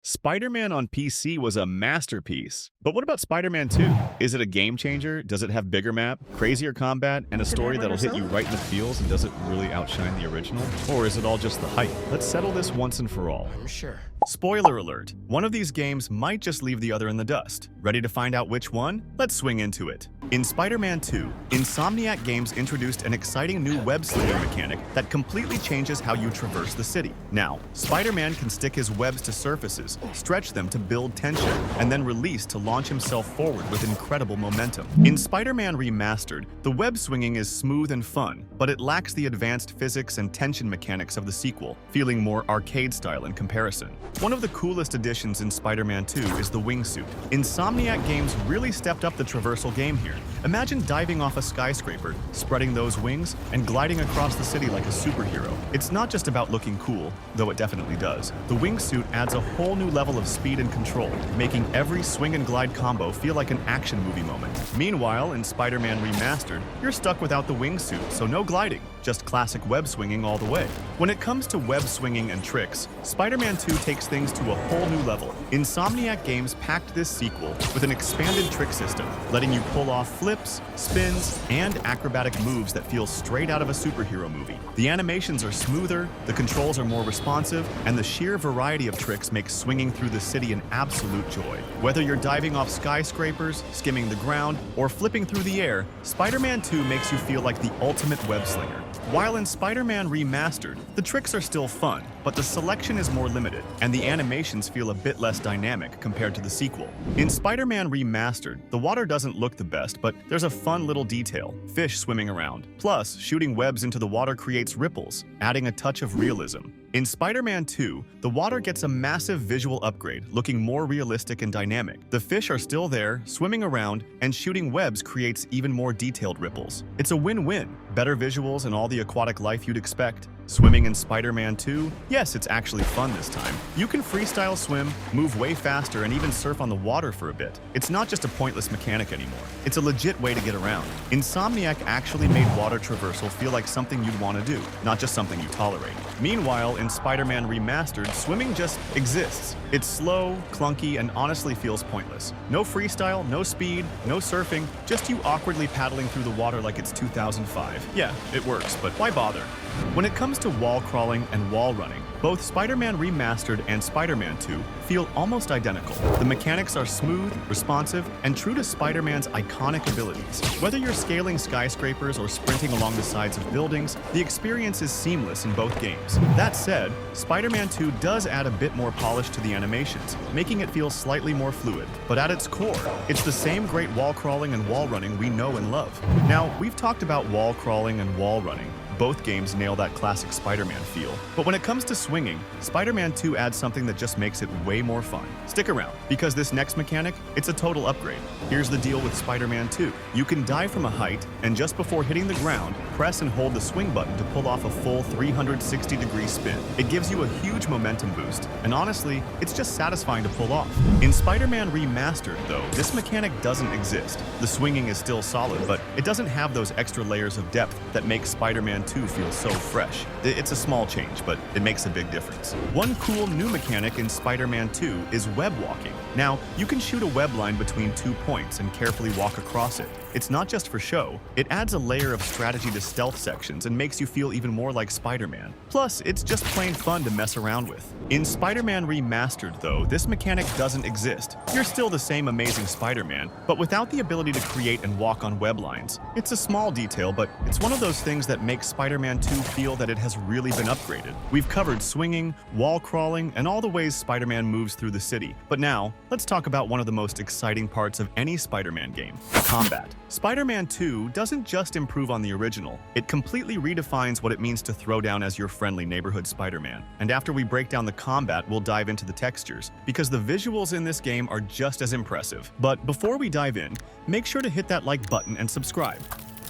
Spider-Man on PC was a masterpiece. But what about Spider-Man 2? Is it a game changer? Does it have bigger map, crazier combat, and a story that'll hit you right in the feels, and does it really outshine the original? Or is it all just the hype? Let's settle this once and for all. I'm sure. Spoiler alert, one of these games might just leave the other in the dust. Ready to find out which one? Let's swing into it. In Spider-Man 2, Insomniac Games introduced an exciting new web-slinging mechanic that completely changes how you traverse the city. Now, Spider-Man can stick his webs to surfaces, stretch them to build tension, and then release to launch himself forward with incredible momentum. In Spider-Man Remastered, the web swinging is smooth and fun, but it lacks the advanced physics and tension mechanics of the sequel, feeling more arcade-style in comparison. One of the coolest additions in Spider-Man 2 is the wingsuit. Insomniac Games really stepped up the traversal game here. Imagine diving off a skyscraper, spreading those wings, and gliding across the city like a superhero. It's not just about looking cool, though it definitely does. The wingsuit adds a whole new level of speed and control, making every swing and glide combo feel like an action movie moment. Meanwhile, in Spider-Man Remastered, you're stuck without the wingsuit, so no gliding, just classic web swinging all the way. When it comes to web swinging and tricks, Spider-Man 2 takes things to a whole new level. Insomniac Games packed this sequel with an expanded trick system, letting you pull off flips, spins, and acrobatic moves that feel straight out of a superhero movie. The animations are smoother, the controls are more responsive, and the sheer variety of tricks makes swinging through the city an absolute joy. Whether you're diving off skyscrapers, skimming the ground, or flipping through the air, Spider-Man 2 makes you feel like the ultimate web slinger. While in Spider-Man Remastered, the tricks are still fun, but the selection is more limited, and the animations feel a bit less dynamic compared to the sequel. In Spider-Man Remastered, the water doesn't look the best, but there's a fun little detail: fish swimming around. Plus, shooting webs into the water creates ripples, adding a touch of realism. In Spider-Man 2, the water gets a massive visual upgrade, looking more realistic and dynamic. The fish are still there, swimming around, and shooting webs creates even more detailed ripples. It's a win-win. Better visuals and all the aquatic life you'd expect. Swimming in Spider-Man 2? Yes, it's actually fun this time. You can freestyle swim, move way faster, and even surf on the water for a bit. It's not just a pointless mechanic anymore. It's a legit way to get around. Insomniac actually made water traversal feel like something you'd want to do, not just something you tolerate. Meanwhile, in Spider-Man Remastered, swimming just exists. It's slow, clunky, and honestly feels pointless. No freestyle, no speed, no surfing, just you awkwardly paddling through the water like it's 2005. Yeah, it works, but why bother? When it comes to wall crawling and wall running, both Spider-Man Remastered and Spider-Man 2 feel almost identical. The mechanics are smooth, responsive, and true to Spider-Man's iconic abilities. Whether you're scaling skyscrapers or sprinting along the sides of buildings, the experience is seamless in both games. That said, Spider-Man 2 does add a bit more polish to the animations, making it feel slightly more fluid. But at its core, it's the same great wall crawling and wall running we know and love. Now, we've talked about wall crawling and wall running. Both games nail that classic Spider-Man feel. But when it comes to swinging, Spider-Man 2 adds something that just makes it way more fun. Stick around, because this next mechanic, it's a total upgrade. Here's the deal with Spider-Man 2. You can dive from a height, and just before hitting the ground, press and hold the swing button to pull off a full 360-degree spin. It gives you a huge momentum boost, and honestly, it's just satisfying to pull off. In Spider-Man Remastered, though, this mechanic doesn't exist. The swinging is still solid, but it doesn't have those extra layers of depth that make Spider-Man 2 feels so fresh. It's a small change, but it makes a big difference. One cool new mechanic in Spider-Man 2 is web walking. Now, you can shoot a web line between 2 points and carefully walk across it. It's not just for show, it adds a layer of strategy to stealth sections and makes you feel even more like Spider-Man. Plus, it's just plain fun to mess around with. In Spider-Man Remastered, though, this mechanic doesn't exist. You're still the same amazing Spider-Man, but without the ability to create and walk on web lines. It's a small detail, but it's one of those things that makes Spider-Man 2 feel that it has really been upgraded. We've covered swinging, wall crawling, and all the ways Spider-Man moves through the city. But now, let's talk about one of the most exciting parts of any Spider-Man game: combat. Spider-Man 2 doesn't just improve on the original, it completely redefines what it means to throw down as your friendly neighborhood Spider-Man. And after we break down the combat, we'll dive into the textures, because the visuals in this game are just as impressive. But before we dive in, make sure to hit that like button and subscribe.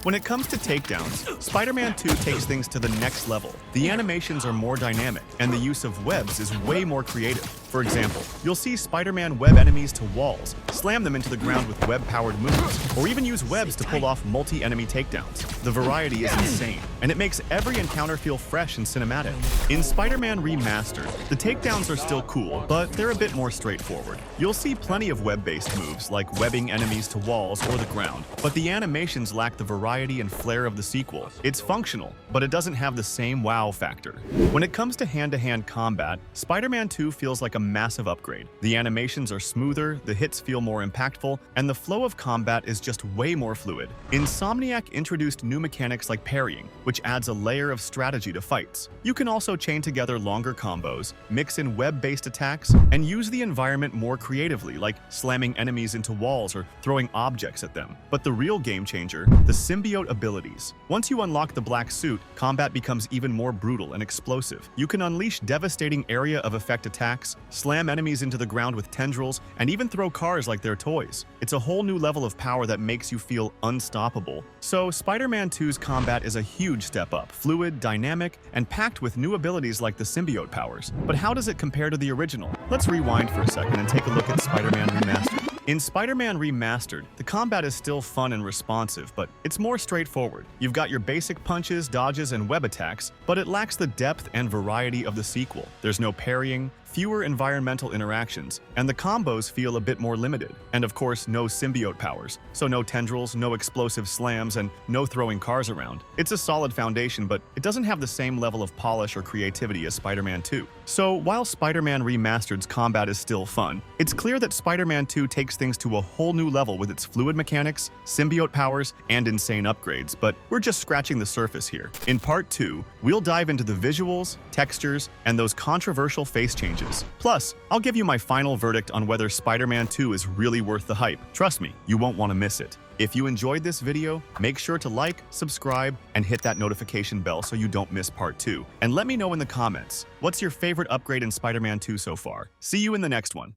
When it comes to takedowns, Spider-Man 2 takes things to the next level. The animations are more dynamic, and the use of webs is way more creative. For example, you'll see Spider-Man web enemies to walls, slam them into the ground with web-powered moves, or even use webs to pull off multi-enemy takedowns. The variety is insane, and it makes every encounter feel fresh and cinematic. In Spider-Man Remastered, the takedowns are still cool, but they're a bit more straightforward. You'll see plenty of web-based moves, like webbing enemies to walls or the ground, but the animations lack the variety and flair of the sequel. It's functional, but it doesn't have the same wow factor. When it comes to hand-to-hand combat, Spider-Man 2 feels like a massive upgrade. The animations are smoother, the hits feel more impactful, and the flow of combat is just way more fluid. Insomniac introduced new mechanics like parrying, which adds a layer of strategy to fights. You can also chain together longer combos, mix in web-based attacks, and use the environment more creatively, like slamming enemies into walls or throwing objects at them. But the real game changer, the symbiote abilities. Once you unlock the black suit, combat becomes even more brutal and explosive. You can unleash devastating area of effect attacks, slam enemies into the ground with tendrils, and even throw cars like they're toys. It's a whole new level of power that makes you feel unstoppable. So Spider-Man 2's combat is a huge step up, fluid, dynamic, and packed with new abilities like the symbiote powers. But how does it compare to the original? Let's rewind for a second and take a look at Spider-Man Remastered. In Spider-Man Remastered, the combat is still fun and responsive, but it's more straightforward. You've got your basic punches, dodges, and web attacks, but it lacks the depth and variety of the sequel. There's no parrying, fewer environmental interactions, and the combos feel a bit more limited. And of course, no symbiote powers, so no tendrils, no explosive slams, and no throwing cars around. It's a solid foundation, but it doesn't have the same level of polish or creativity as Spider-Man 2. So while Spider-Man Remastered's combat is still fun, it's clear that Spider-Man 2 takes things to a whole new level with its fluid mechanics, symbiote powers, and insane upgrades, but we're just scratching the surface here. In Part 2, we'll dive into the visuals, textures, and those controversial face changes. Plus, I'll give you my final verdict on whether Spider-Man 2 is really worth the hype. Trust me, you won't want to miss it. If you enjoyed this video, make sure to like, subscribe, and hit that notification bell so you don't miss Part 2. And let me know in the comments, what's your favorite upgrade in Spider-Man 2 so far? See you in the next one.